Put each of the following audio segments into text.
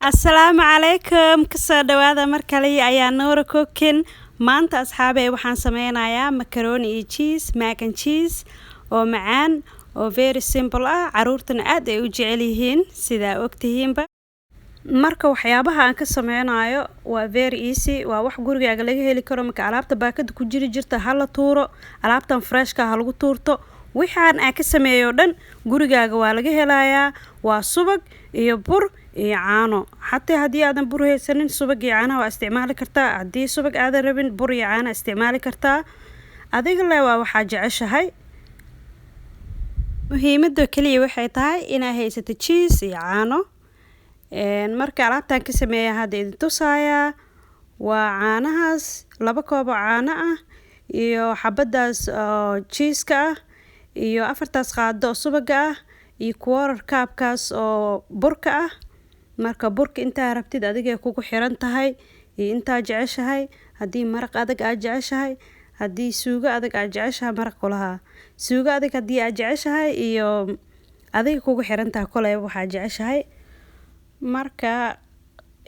Assalaamu calaykum kasoo dhawaada mar kale ayaa Noora Cooking maanta asxaabey waxaan sameynayaa macaroni iyo cheese mac and cheese oo macaan oo very simple ah caruurtana aad ay u jecel yihiin sida ogtihiinba marka waxyaabaha aan ka sameynayo waa very easy waa wax gurigaaga laga heli karo marka alaabta baakada ku jirta hala tuuro alaabtan freshka ha lagu tuurto waxaan aan ka sameeyo dhan gurigaaga waa laga helayaa waa subag iyo bur iyo caano hatta hadii aadan bur haysanin subag iyo caano waa isticmaali kartaa hadii subag aadan rabin bur iyo caano isticmaali kartaa adiga la waa waxa jeceshahay muhiimada kaliya waxay tahay inaa haysato cheese iyo caano marka alaabtan ka sameeyo hadda idin tusaaya waa caanahaas 2 koob oo caano ah iyo xabadaas cheese ka ah iyo 4 qaado subaga ah iyo quarter cup-kaas oo burka ah marka burka inta rabtid adiga kugu xiran tahay iyo inta jeceshahay hadii maraq adag aad jeceshahay hadii suugo adag aad jeceshahay maraq kulaha suugo adag hadii aad jeceshahay iyo adiga kugu xiran tahay kulay waxa jeceshahay marka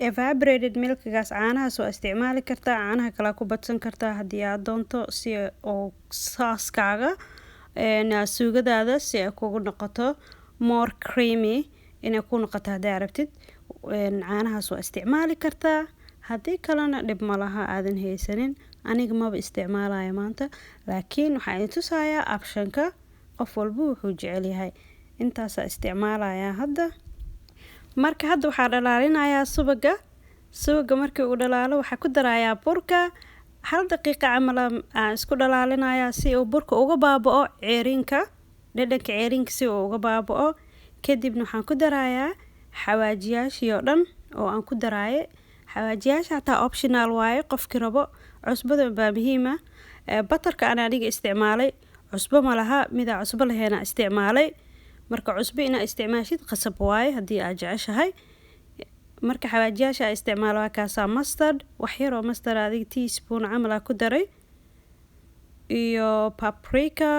evaporated milk-gaas caanahaas waa isticmaali kartaa caanaha kala ku badsan kartaa hadii aad doonto si oo sauce-kaaga suugadaada si ay kugu noqoto more creamy inay ku noqoto hadii aad rabtid caanahaas waa isticmaali kartaa hadii kalena dhib ma laha aadan haysanin aniga ma isticmaalayo maanta laakiin waxa ay tusaaya option-ka qof walba wuxuu jecel yahay intaas isticmaalaya hadda marka hadda waxa dhalaalinayaa subaga markii uu dhalaalo waxa ku darayaa burka 1 daqiiqo camal aan isku dhalaalinayaa si uu burka uga baabao ceerinka dhadhanka ceerinka si uu uga baabao kadibna waxaan ku darayaa xawaajiyaashii oo dhan oo aan ku daraaye xawaajiyaasha taa optional waaye qofkii rabo cusbada baa muhiim ah butterka aan aniga isticmaalay cusbo ma laha mid cusbo laheena isticmaalay marka cusbo ina isticmaashid qasab waaye hadii aad jeceshahay marka xawaajiyaasha ay isticmaalo waa kaasa mustard wax yar oo mustard adiga teaspoon camal ku daray iyo paprika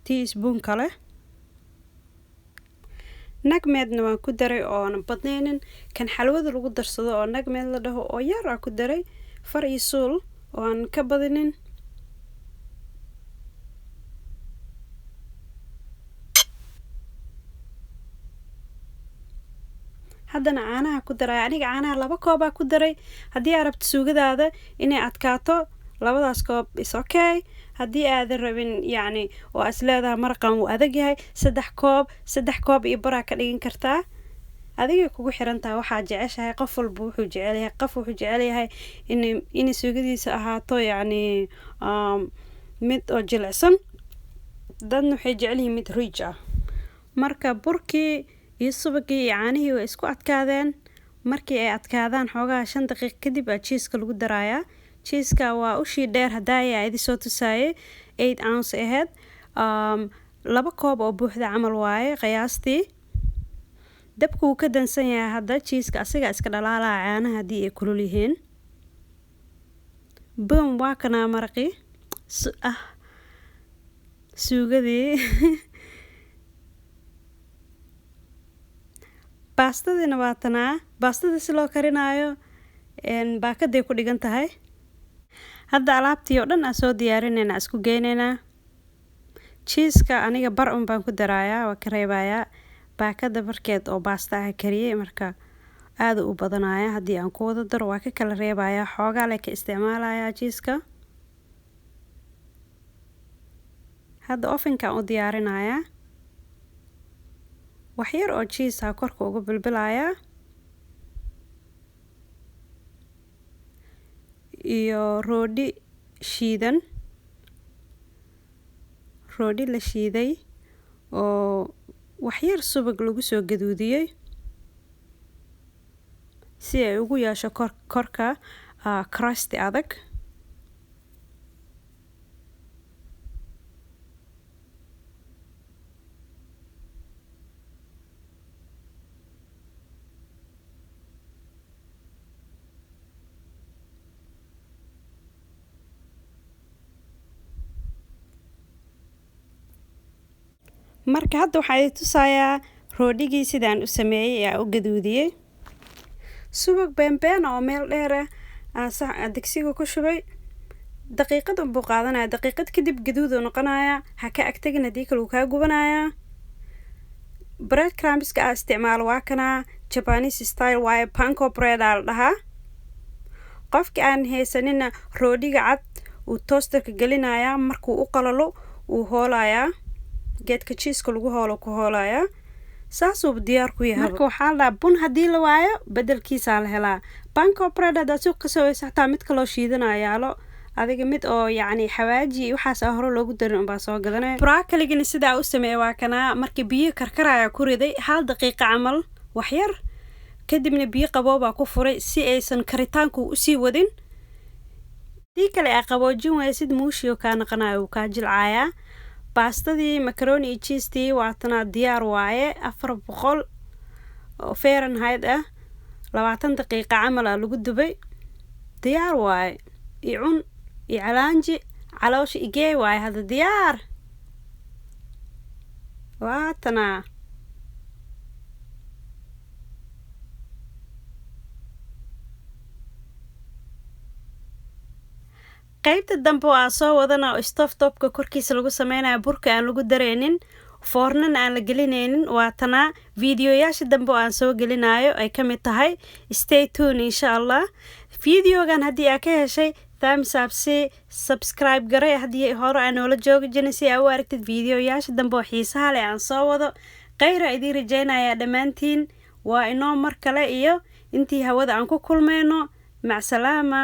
teaspoon kale nagmeedna waan ku daray oo aan badneenin kan xalwada lagu darsado oo nagmeed la dhaho oo yar ku daray far iyo suul oo aan ka badinin haddana caanaha ku daray aniga caanaha 2 koob ku daray hadii aad rabto suugadaada inay adkaato 2daas koob is okay hadii aad rabin yaani oo asleedahay maraqan uu adag yahay 3 koob iyo bar ka dhigin kartaa adiga kugu xiran tahay waxa jeceshahay qof walba wuxuu jecel yahay in suugadiisa ahaato yaani mid oo jilicsan dadna waxay jecel yihiin mid rich ah marka burkii iyo subagii iyo caanihii way isku adkaadeen markii ay adkaadaan xoogaa 5 daqiiqo kadib cheese-ka lagu darayaa cheese-ka waa ushii dheer hadaaya idin soo tusaayay 8 ounce ahead 2 koob oo buuxda camal waaye qiyaastii dabku uu ka dansan yahay hadda cheese-ka asiga iska dhalaalaya caanaha hadii ay kulul yihiin boom waa kana maraqi suugadii baastadina waa tanaa baastada si loo karinayo baakaday ku dhigan tahay hadda alaabtii oo dhan aan soo diyaarinayna isku geynayna cheese-ka aniga bar baan ku darayaa waa ka reebayaa baakada barkeed oo baasta ah kariyay marka aad u badanaya hadii aan ku wada daro waa ka kala reebayaa xoogaa la ka isticmaalayaa cheese-ka hadda oven-ka u diyaarinayaa wax yar oo cheese ah korka ugu bilbilaya iyo roodi la shiiday oo wax yar subag lagu soo gaduudiyay si ay ugu yeesho korka crust adag marka hadda waxa ay tusaaya roodigii sidaan u sameeyay u gaduudiyay subag been oo meel dheer ah digsiga ku shubay daqiiqad buu qaadanaya daqiiqad kadib gaduud uu noqonaya ha ka agtagin hadii kale uu ka gubanaya bread crumbs ka isticmaal waa kana Japanese style waaye panko bread la dhahaa qofkii aan haysanina roodiga cad uu toasterka gelinaya markuu u qalalo uu hoolaya geedka cheese-ka lagu hoolo ku hoolaya saasuu diyaar ku yahay marka waxa la bun hadii la waayo bedelkiisa la helaa panko bread hada suuq ka soo saxtaa mid kale oo shiidanayaalo adiga mid oo yaani xawaaji waxaas hore loogu darin baa soo gadanay broccoli-gana sida uu sameeyay waa kana markii biyo karkaraya ku riday 1 daqiiqo camal wax yar kadibna biyo qaboob baa ku furay si aysan karitaanku u sii wadin tii kale qaboojin waysid muushiyo ka naqanayo ka jilcaaya باستدي مكروني تشيستي واتنا ديار وايه 400 فahrenheit 20 دقيقة عمل لو دبي ديار وايه يعون يعلانجي علوش إيجي وايه هذا ديار واتنا qaybta dambe waa soo wadana oo stove topka korkiisa lagu sameeynaa burka aan lagu dareenin foornana aan la gelineynin waa tana videoyaasha dambe aan soo gelinayo ay kamid tahay stay tuned insha Allah videogan hadii aad ka heshay thumbs up si subscribe garay hadii hore aan noola joogi jirnay si aad u aragtid videoyaasha dambe oo xiisaha leh aan soo wado qayra idin rajaynaya dhamaantiin waa inoo mar kale iyo intii hawada aan ku kulmeyno mac salaama